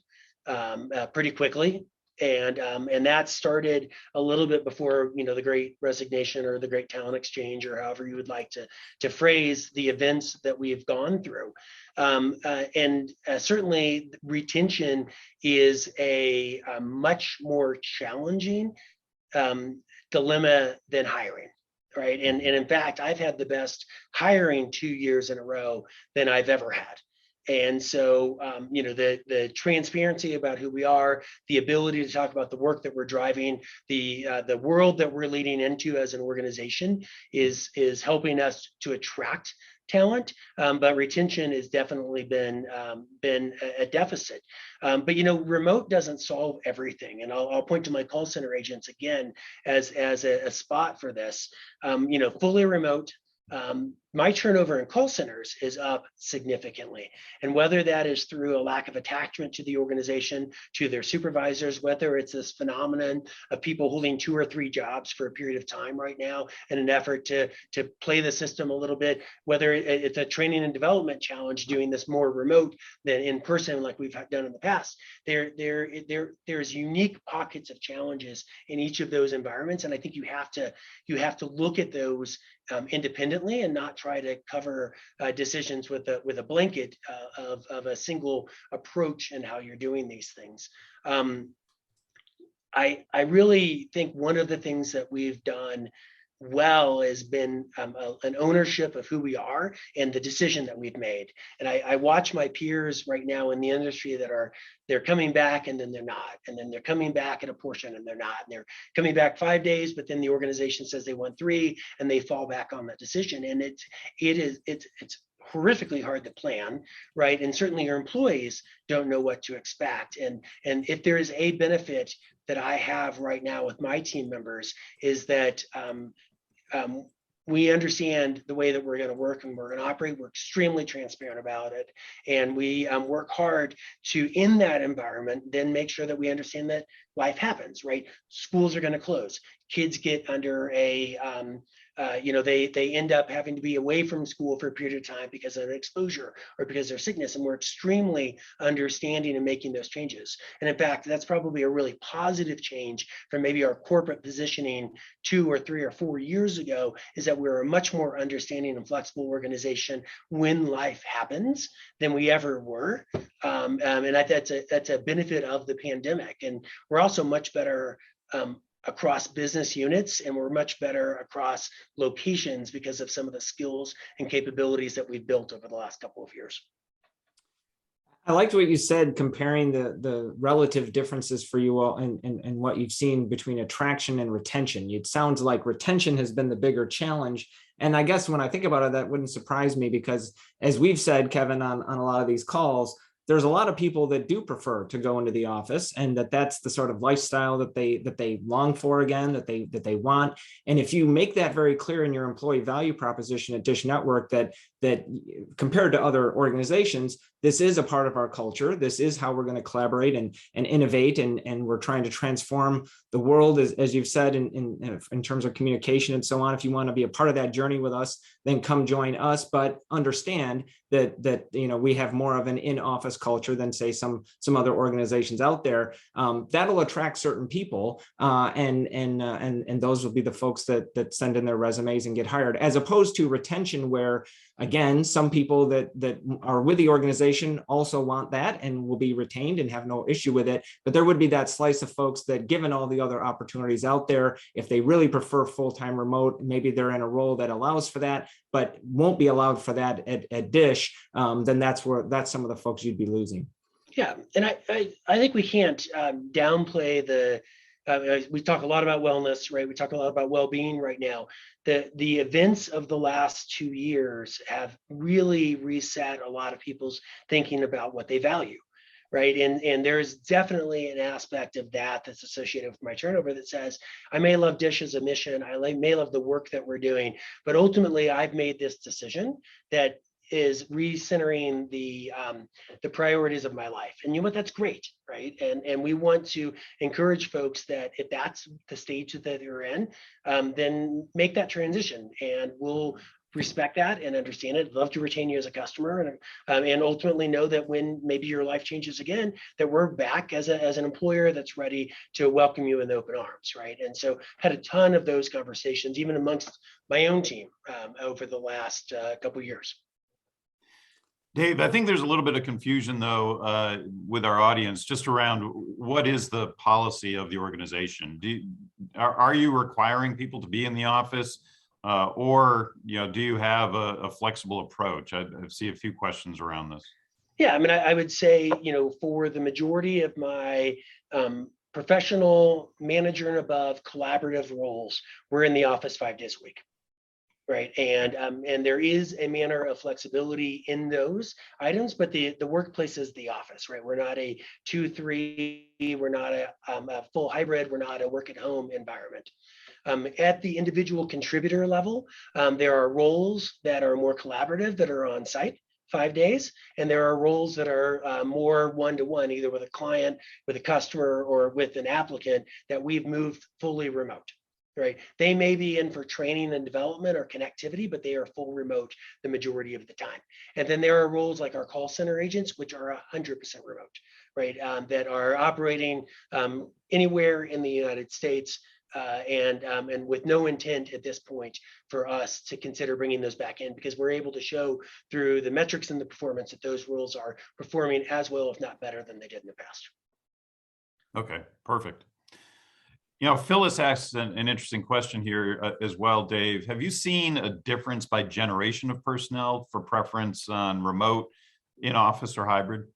Speaker 3: pretty quickly. And that started a little bit before, the Great Resignation or the Great Talent Exchange, or however you would like to phrase the events that we've gone through. And certainly retention is a much more challenging dilemma than hiring. Right. And in fact, I've had the best hiring 2 years in a row than I've ever had. And so, the transparency about who we are, the ability to talk about the work that we're driving, the world that we're leading into as an organization is helping us to attract talent, but retention has definitely been a deficit. But remote doesn't solve everything, and I'll point to my call center agents again as a spot for this. Fully remote. My turnover in call centers is up significantly. And whether that is through a lack of attachment to the organization, to their supervisors, whether it's this phenomenon of people holding 2 or 3 jobs for a period of time right now in an effort to play the system a little bit, whether it's a training and development challenge doing this more remote than in person like we've done in the past, there's unique pockets of challenges in each of those environments. And I think you have to look at those independently and not try to cover decisions with a blanket of a single approach in how you're doing these things. I really think one of the things that we've done well has been an ownership of who we are and the decision that we've made. And I watch my peers right now in the industry that they're coming back and then they're not, and then they're coming back at a portion and they're not, and they're coming back 5 days, but then the organization says they want 3 and they fall back on that decision. And it's horrifically hard to plan, right? And certainly your employees don't know what to expect. And if there is a benefit that I have right now with my team members is that we understand the way that we're going to work and we're going to operate. We're extremely transparent about it. And we work hard to, in that environment, then make sure that we understand that life happens, right? Schools are going to close. Kids get under they end up having to be away from school for a period of time because of exposure or because of sickness. And we're extremely understanding and making those changes. And in fact, that's probably a really positive change from maybe our corporate positioning 2 or 3 or 4 years ago, is that we're a much more understanding and flexible organization when life happens than we ever were. And that's a benefit of the pandemic. And we're also much better across business units, and we're much better across locations because of some of the skills and capabilities that we've built over the last couple of years.
Speaker 1: I liked what you said, comparing the relative differences for you all and what you've seen between attraction and retention. It sounds like retention has been the bigger challenge. And I guess when I think about it, that wouldn't surprise me, because as we've said, Kevin, on a lot of these calls, there's a lot of people that do prefer to go into the office, and that's the sort of lifestyle that they long for again, that they want. And if you make that very clear in your employee value proposition at Dish Network, that compared to other organizations, this is a part of our culture. This is how we're going to collaborate and innovate, and we're trying to transform the world, as you've said, in terms of communication and so on. If you want to be a part of that journey with us, then come join us. But understand that we have more of an in-office culture than, say, some other organizations out there. That'll attract certain people, and those will be the folks that send in their resumes and get hired, as opposed to retention, where again, some people that are with the organization also want that and will be retained and have no issue with it. But there would be that slice of folks that, given all the other opportunities out there, if they really prefer full-time remote, maybe they're in a role that allows for that, but won't be allowed for that at Dish, then that's some of the folks you'd be losing.
Speaker 3: Yeah, and I think we can't downplay the. We talk a lot about wellness, right? We talk a lot about well-being right now. The events of the last 2 years have really reset a lot of people's thinking about what they value, right? And there's definitely an aspect of that that's associated with my turnover that says, I may love Dish as a mission, may love the work that we're doing, but ultimately I've made this decision that is recentering the priorities of my life. And you know what, that's great, right? And we want to encourage folks that if that's the stage that they're in, then make that transition, and we'll respect that and understand it. Love to retain you as a customer, and ultimately know that when maybe your life changes again, that we're back as an employer that's ready to welcome you in open arms, right? And so had a ton of those conversations, even amongst my own team, over the last couple of years.
Speaker 2: Dave, I think there's a little bit of confusion, though, with our audience just around what is the policy of the organization. Are you requiring people to be in the office, or do you have a flexible approach? I see a few questions around this.
Speaker 3: Yeah, I mean, I would say, for the majority of my professional manager and above collaborative roles, we're in the office 5 days a week. Right. And there is a manner of flexibility in those items, but the workplace is the office, right? We're not a 2-3, we're not a full hybrid, we're not a work at home environment. At the individual contributor level, there are roles that are more collaborative that are on site 5 days, and there are roles that are more one-to-one, either with a client, with a customer, or with an applicant that we've moved fully remote. Right. They may be in for training and development or connectivity, but they are full remote the majority of the time. And then there are roles like our call center agents, which are 100% remote, right? That are operating anywhere in the United States, and with no intent at this point for us to consider bringing those back in, because we're able to show through the metrics and the performance that those roles are performing as well, if not better, than they did in the past.
Speaker 2: Okay, perfect. Phyllis asks an interesting question here as well, Dave. Have you seen a difference by generation of personnel for preference on remote, in office, or hybrid?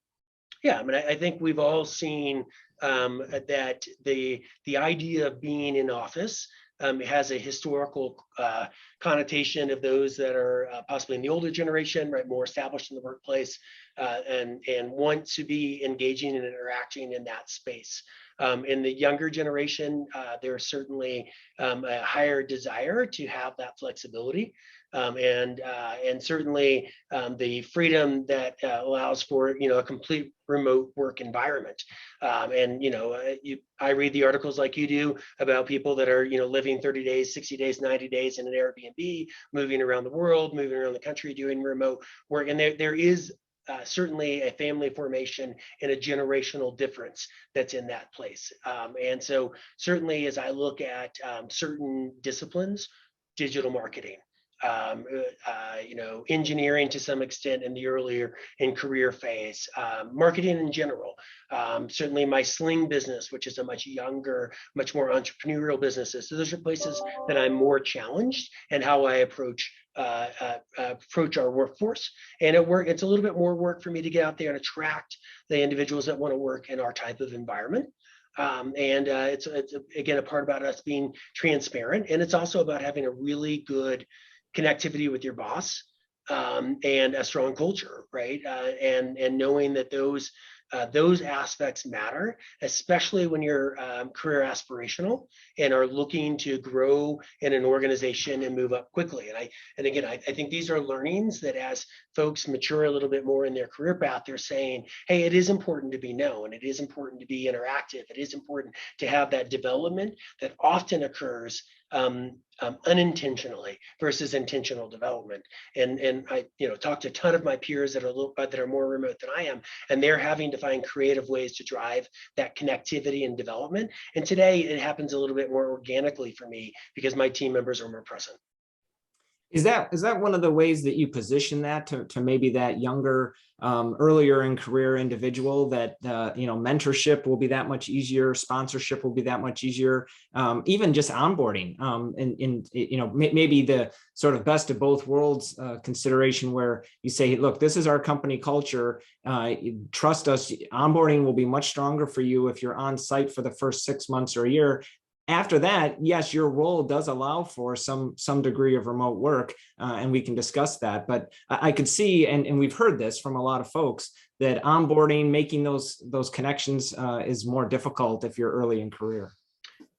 Speaker 3: Yeah, I mean, I think we've all seen that the idea of being in office has a historical connotation of those that are possibly in the older generation, right, more established in the workplace, and want to be engaging and interacting in that space. In the younger generation, there's certainly a higher desire to have that flexibility, and certainly the freedom that allows for a complete remote work environment. I read the articles like you do about people that are living 30 days, 60 days, 90 days in an Airbnb, moving around the world, moving around the country, doing remote work, and there is certainly a family formation and a generational difference that's in that place. And so certainly as I look at certain disciplines, digital marketing, engineering to some extent in the earlier in career phase, marketing in general, certainly my Sling business, which is a much younger, much more entrepreneurial businesses. So those are places that I'm more challenged in how I approach our workforce. And it's a little bit more work for me to get out there and attract the individuals that want to work in our type of environment. It's again a part about us being transparent, and it's also about having a really good connectivity with your boss, and a strong culture, right? And knowing that those aspects matter, especially when you're career aspirational and are looking to grow in an organization and move up quickly. And again, I think these are learnings that as folks mature a little bit more in their career path, they're saying, hey, it is important to be known. It is important to be interactive. It is important to have that development that often occurs unintentionally versus intentional development. And I talked to a ton of my peers that are more remote than I am, and they're having to find creative ways to drive that connectivity and development. And today it happens a little bit more organically for me because my team members are more present.
Speaker 1: Is that one of the ways that you position that to maybe that younger, earlier in career individual, that mentorship will be that much easier, sponsorship will be that much easier, even just onboarding, and maybe the sort of best of both worlds consideration where you say, look, this is our company culture, trust us, onboarding will be much stronger for you if you're on site for the first 6 months or a year. After that, yes, your role does allow for some degree of remote work, and we can discuss that. But I could see, and we've heard this from a lot of folks, that onboarding, making those connections is more difficult if you're early in career.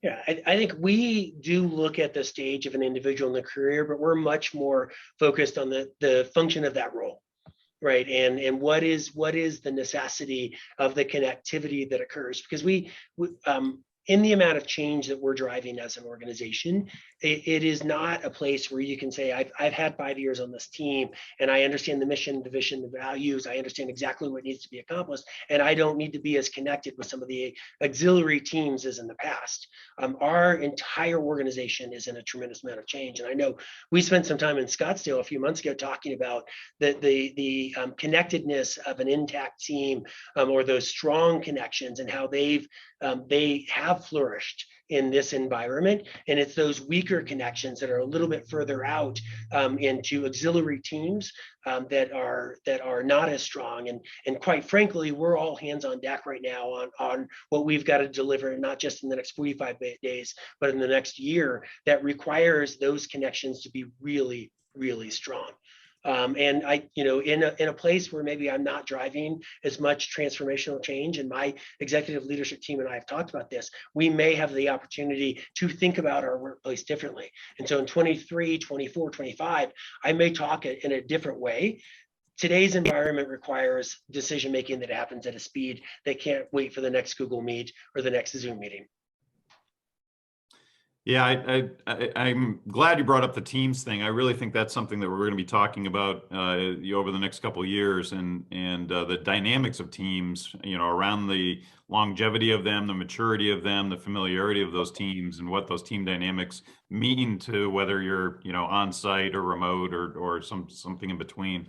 Speaker 3: Yeah, I think we do look at the stage of an individual in the career, but we're much more focused on the function of that role, right? And what is the necessity of the connectivity that occurs? Because we in the amount of change that we're driving as an organization, it is not a place where you can say, I've had 5 years on this team and I understand the mission, the vision, the values, I understand exactly what needs to be accomplished, and I don't need to be as connected with some of the auxiliary teams as in the past. Our entire organization is in a tremendous amount of change. And I know we spent some time in Scottsdale a few months ago talking about the connectedness of an intact team, or those strong connections, and how they have flourished in this environment. And it's those weaker connections that are a little bit further out into auxiliary teams that are not as strong. And quite frankly, we're all hands on deck right now on what we've got to deliver, not just in the next 45 days, but in the next year, that requires those connections to be really, really strong. And I, in a place where maybe I'm not driving as much transformational change, and my executive leadership team and I have talked about this, we may have the opportunity to think about our workplace differently. And so in 23, 24, 25, I may talk in a different way. Today's environment requires decision-making that happens at a speed that can't wait for the next Google Meet or the next Zoom meeting.
Speaker 2: Yeah, I'm glad you brought up the Teams thing. I really think that's something that we're going to be talking about over the next couple of years, and the dynamics of teams, around the longevity of them, the maturity of them, the familiarity of those teams, and what those team dynamics mean to whether you're on site or remote or something in between.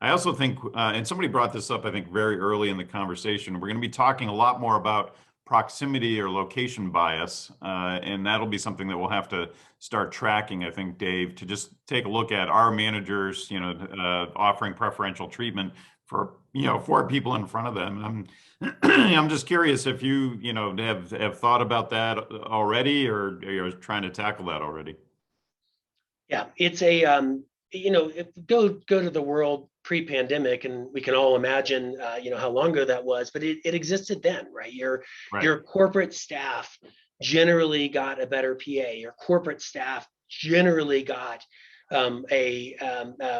Speaker 2: I also think, and somebody brought this up, I think, very early in the conversation, we're going to be talking a lot more about proximity or location bias, and that'll be something that we'll have to start tracking, I think, Dave, to just take a look at our managers, offering preferential treatment for people in front of them. I'm just curious if you have thought about that already, or you're trying to tackle that already.
Speaker 3: Yeah, it's a go to the world pre-pandemic, and we can all imagine how long ago that was, but it existed then, right? Your corporate staff generally got a better PA. Your corporate staff generally got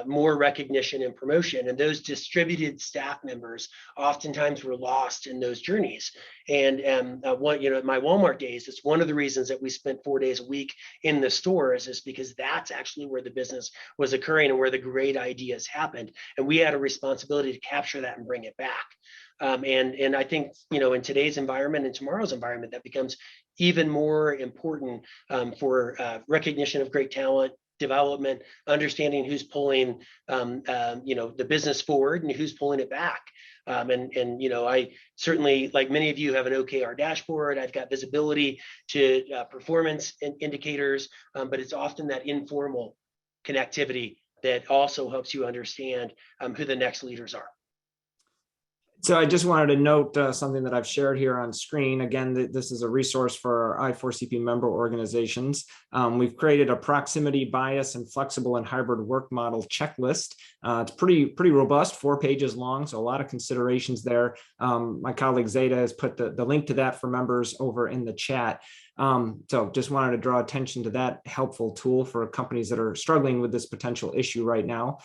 Speaker 3: more recognition and promotion, and those distributed staff members oftentimes were lost in those journeys. And my Walmart days, it's one of the reasons that we spent 4 days a week in the stores, is because that's actually where the business was occurring and where the great ideas happened, and we had a responsibility to capture that and bring it back. And I think in today's environment and tomorrow's environment, that becomes even more important for recognition of great talent, development, understanding who's pulling the business forward and who's pulling it back. I certainly, like many of you, have an OKR dashboard. I've got visibility to performance indicators, but it's often that informal connectivity that also helps you understand who the next leaders are.
Speaker 1: So I just wanted to note something that I've shared here on screen. Again, this is a resource for our I4CP member organizations. We've created a proximity, bias, and flexible and hybrid work model checklist. It's pretty robust, 4 pages long, so a lot of considerations there. My colleague Zeta has put the link to that for members over in the chat. So just wanted to draw attention to that helpful tool for companies that are struggling with this potential issue right now.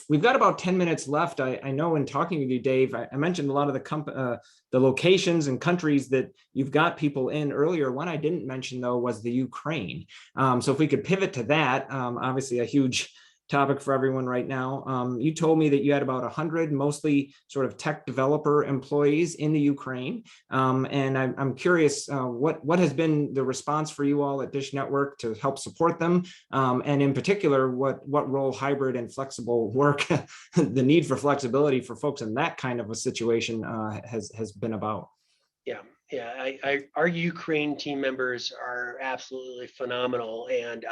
Speaker 1: We've got about 10 minutes left. I know in talking with you, Dave, I mentioned a lot of the locations and countries that you've got people in earlier. One I didn't mention, though, was the Ukraine. So if we could pivot to that, obviously a huge topic for everyone right now. You told me that you had about 100 mostly sort of tech developer employees in the Ukraine. And I'm curious, what has been the response for you all at Dish Network to help support them? And in particular, what role hybrid and flexible work, the need for flexibility for folks in that kind of a situation has been about?
Speaker 3: Yeah, our Ukraine team members are absolutely phenomenal, and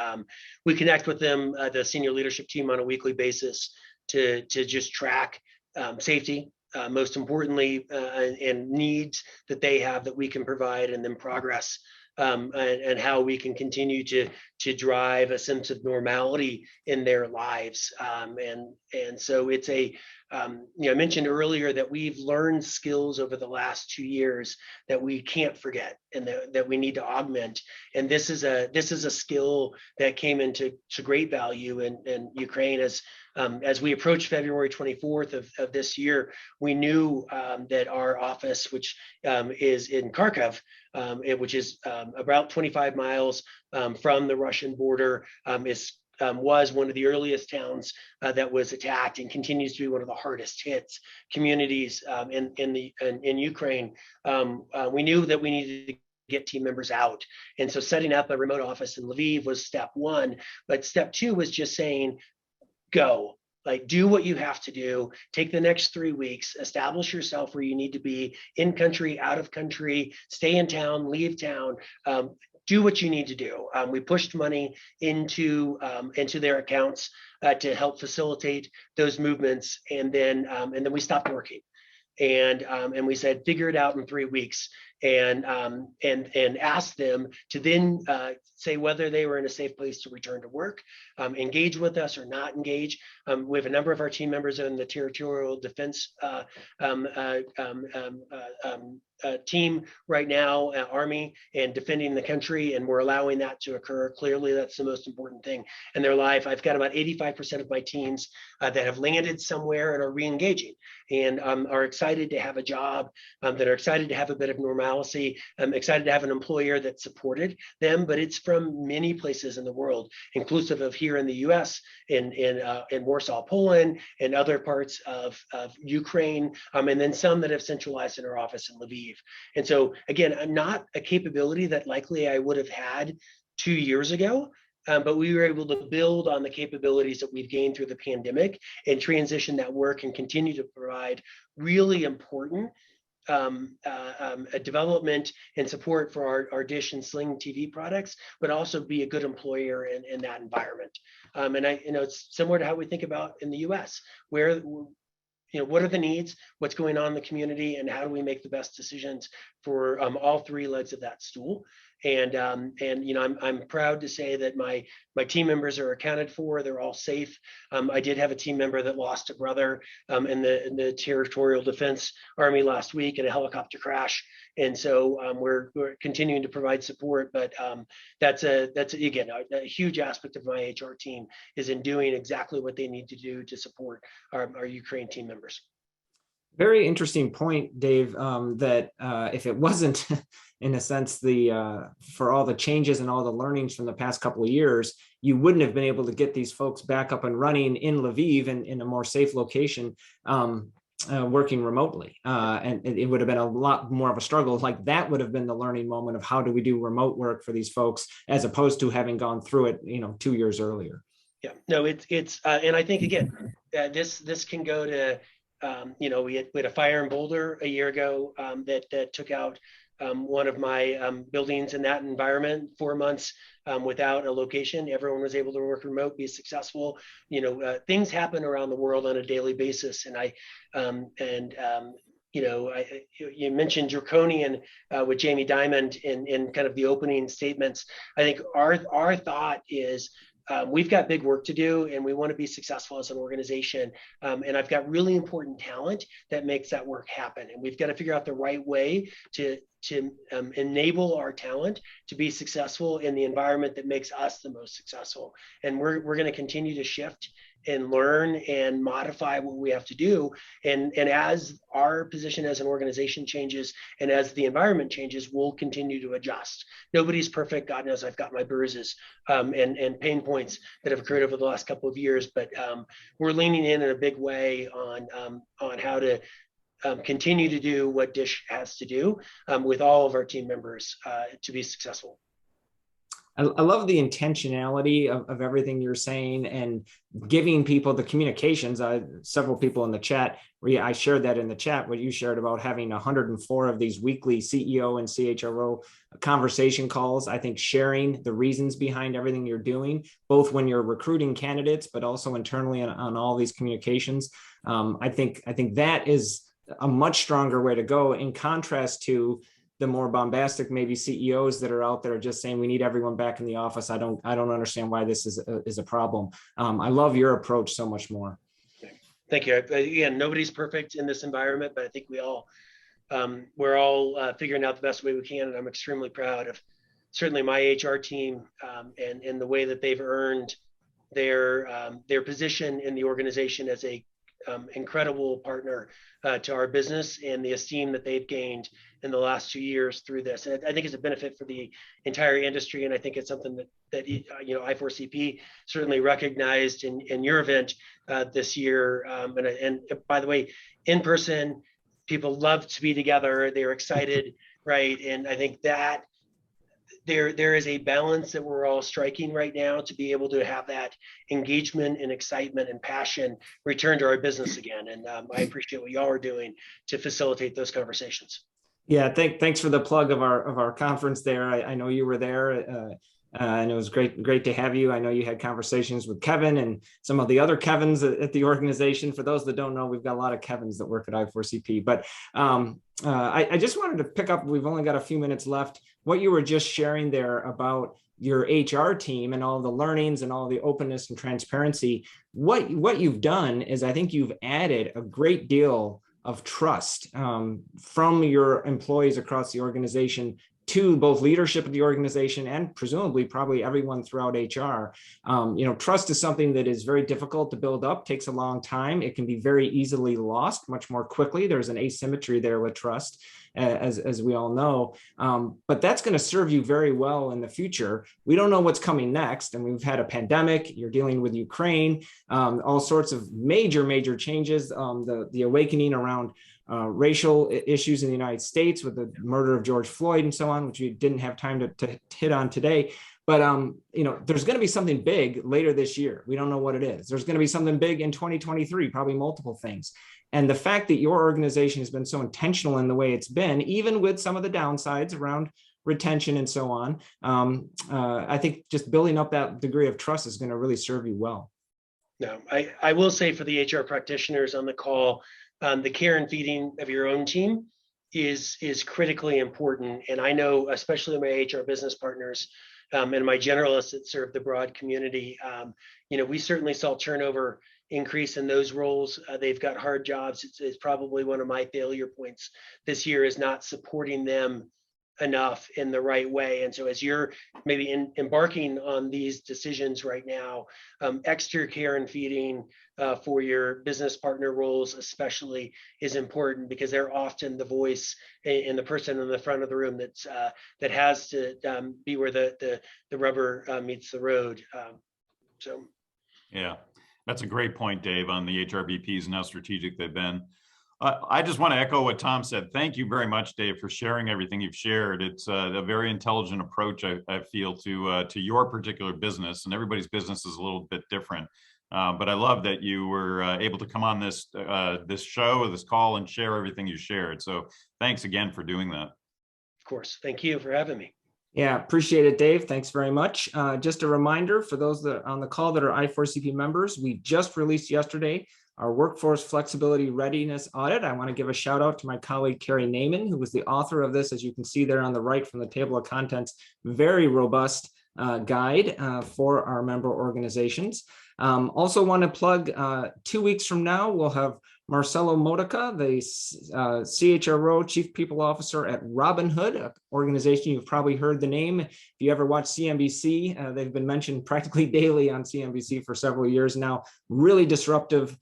Speaker 3: we connect with them, the senior leadership team, on a weekly basis to just track safety, most importantly, and needs that they have that we can provide, and then progress and how we can continue to drive a sense of normality in their lives. And so it's I mentioned earlier that we've learned skills over the last 2 years that we can't forget and that we need to augment. And this is a skill that came into great value in Ukraine as we approached February 24th of this year. We knew that our office, which is in Kharkov, which is about 25 miles from the Russian border, was one of the earliest towns that was attacked and continues to be one of the hardest hit communities in Ukraine. We knew that we needed to get team members out. And so setting up a remote office in Lviv was step one. But step two was just saying, go. Like, do what you have to do. Take the next 3 weeks, establish yourself where you need to be, in country, out of country, stay in town, leave town. Do what you need to do. We pushed money into their accounts to help facilitate those movements, and then we stopped working, and we said, figure it out in 3 weeks, and asked them to then say whether they were in a safe place to return to work, engage with us or not engage. We have a number of our team members in the territorial defense team right now, Army, and defending the country, and we're allowing that to occur. Clearly, that's the most important thing in their life. I've got about 85% of my teams that have landed somewhere and are re-engaging, and are excited to have a job, that are excited to have a bit of normalcy. I'm excited to have an employer that supported them, but it's from many places in the world, inclusive of here in the U.S., in Warsaw, Poland, and other parts of Ukraine, and then some that have centralized in our office in Lviv. And so, again, not a capability that likely I would have had 2 years ago, but we were able to build on the capabilities that we've gained through the pandemic and transition that work and continue to provide really important development and support for our Dish and Sling TV products, but also be a good employer in that environment. And it's similar to how we think about in the U.S., where what are the needs, what's going on in the community, and how do we make the best decisions for all three legs of that stool. And I'm proud to say that my team members are accounted for. They're all safe. I did have a team member that lost a brother in the territorial defense Army last week in a helicopter crash, and so we're continuing to provide support. But that's again a huge aspect of my HR team is in doing exactly what they need to do to support our Ukraine team members.
Speaker 1: Very interesting point, Dave, that if it wasn't, in a sense, for all the changes and all the learnings from the past couple of years, you wouldn't have been able to get these folks back up and running in Lviv and in a more safe location, working remotely. And it would have been a lot more of a struggle. Like, that would have been the learning moment of how do we do remote work for these folks, as opposed to having gone through it, 2 years earlier.
Speaker 3: Yeah, no, it's and I think, again, this can go to, we had a fire in Boulder a year ago that took out one of my buildings in that environment, 4 months without a location. Everyone was able to work remote, be successful. Things happen around the world on a daily basis. And you mentioned draconian with Jamie Dimon in kind of the opening statements. I think our thought is, we've got big work to do, and we want to be successful as an organization. And I've got really important talent that makes that work happen. And we've got to figure out the right way to enable our talent to be successful in the environment that makes us the most successful. And we're going to continue to shift and learn and modify what we have to do. And as our position as an organization changes and as the environment changes, we'll continue to adjust. Nobody's perfect. God knows I've got my bruises and pain points that have occurred over the last couple of years, but we're leaning in a big way on how to continue to do what Dish has to do with all of our team members to be successful.
Speaker 1: I love the intentionality of everything you're saying and giving people the communications. Several people in the chat, I shared that in the chat, what you shared about having 104 of these weekly CEO and CHRO conversation calls. I think sharing the reasons behind everything you're doing, both when you're recruiting candidates, but also internally on all these communications. I think that is a much stronger way to go, in contrast to the more bombastic maybe CEOs that are out there just saying we need everyone back in the office. I don't understand why this is a problem. I love your approach so much more.
Speaker 3: Thank you. Again, nobody's perfect in this environment, but I think we're all figuring out the best way we can, and I'm extremely proud of certainly my HR team and the way that they've earned their position in the organization as a incredible partner to our business, and the esteem that they've gained in the last 2 years through this. And I think it's a benefit for the entire industry, and I think it's something that I4CP certainly recognized in your event this year. And by the way, in person, people love to be together. They're excited, right? And I think that there is a balance that we're all striking right now to be able to have that engagement and excitement and passion return to our business again. And I appreciate what y'all are doing to facilitate those conversations.
Speaker 1: Yeah, thanks for the plug of our conference there. I know you were there, and it was great to have you. I know you had conversations with Kevin and some of the other Kevins at the organization. For those that don't know, we've got a lot of Kevins that work at I4CP. But I just wanted to pick up, we've only got a few minutes left, what you were just sharing there about your HR team and all the learnings and all the openness and transparency. What you've done is, I think you've added a great deal of trust from your employees across the organization to both leadership of the organization and presumably probably everyone throughout HR. Trust is something that is very difficult to build up, takes a long time. It can be very easily lost much more quickly. There's an asymmetry there with trust, as we all know, but that's going to serve you very well in the future. We don't know what's coming next, and we've had a pandemic, you're dealing with Ukraine, all sorts of major changes, the awakening around racial issues in the United States with the murder of George Floyd and so on, which we didn't have time to hit on today. But there's going to be something big later this year. We don't know what it is. There's going to be something big in 2023, probably multiple things. And the fact that your organization has been so intentional in the way it's been, even with some of the downsides around retention and so on, I think just building up that degree of trust is going to really serve you well.
Speaker 3: No, I will say for the HR practitioners on the call, the care and feeding of your own team is critically important. And I know, especially my HR business partners and my generalists that serve the broad community, we certainly saw turnover increase in those roles. They've got hard jobs. It's probably one of my failure points this year, is not supporting them enough in the right way. And so as you're maybe embarking on these decisions right now, extra care and feeding for your business partner roles especially is important, because they're often the voice and the person in the front of the room that has to be where the rubber meets the road.
Speaker 2: Yeah, that's a great point, Dave, on the HRBPs and how strategic they've been. I just want to echo what Tom said. Thank you very much, Dave, for sharing everything you've shared. It's a very intelligent approach, I feel, to your particular business, and everybody's business is a little bit different. But I love that you were able to come on this show, this call, and share everything you shared. So thanks again for doing that.
Speaker 3: Of course. Thank you for having me.
Speaker 1: Yeah, appreciate it, Dave. Thanks very much. Just a reminder for those that are on the call that are I4CP members, we just released yesterday our Workforce Flexibility Readiness Audit. I want to give a shout out to my colleague, Carrie Naiman, who was the author of this, as you can see there on the right from the table of contents. Very robust guide for our member organizations. Also want to plug 2 weeks from now, we'll have Marcelo Modica, the CHRO, Chief People Officer at Robinhood, an organization you've probably heard the name. If you ever watch CNBC, they've been mentioned practically daily on CNBC for several years now. Really disruptive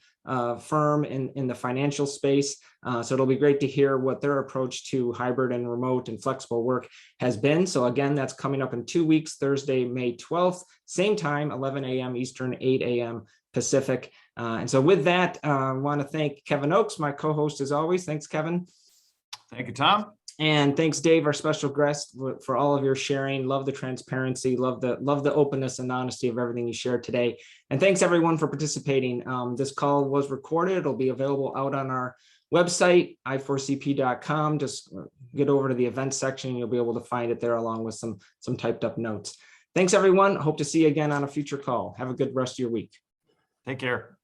Speaker 1: firm in the financial space. So it'll be great to hear what their approach to hybrid and remote and flexible work has been. So again, that's coming up in 2 weeks, Thursday, May 12th, same time, 11 a.m. Eastern, 8 a.m. Pacific. And so with that, I want to thank Kevin Oakes, my co-host as always. Thanks, Kevin.
Speaker 2: Thank you, Tom.
Speaker 1: And thanks, Dave, our special guest, for all of your sharing. Love the transparency, love the openness and honesty of everything you shared today. And thanks everyone for participating. This call was recorded. It'll be available out on our website, i4cp.com. Just get over to the events section. You'll be able to find it there along with some typed up notes. Thanks, everyone. Hope to see you again on a future call. Have a good rest of your week.
Speaker 2: Take care.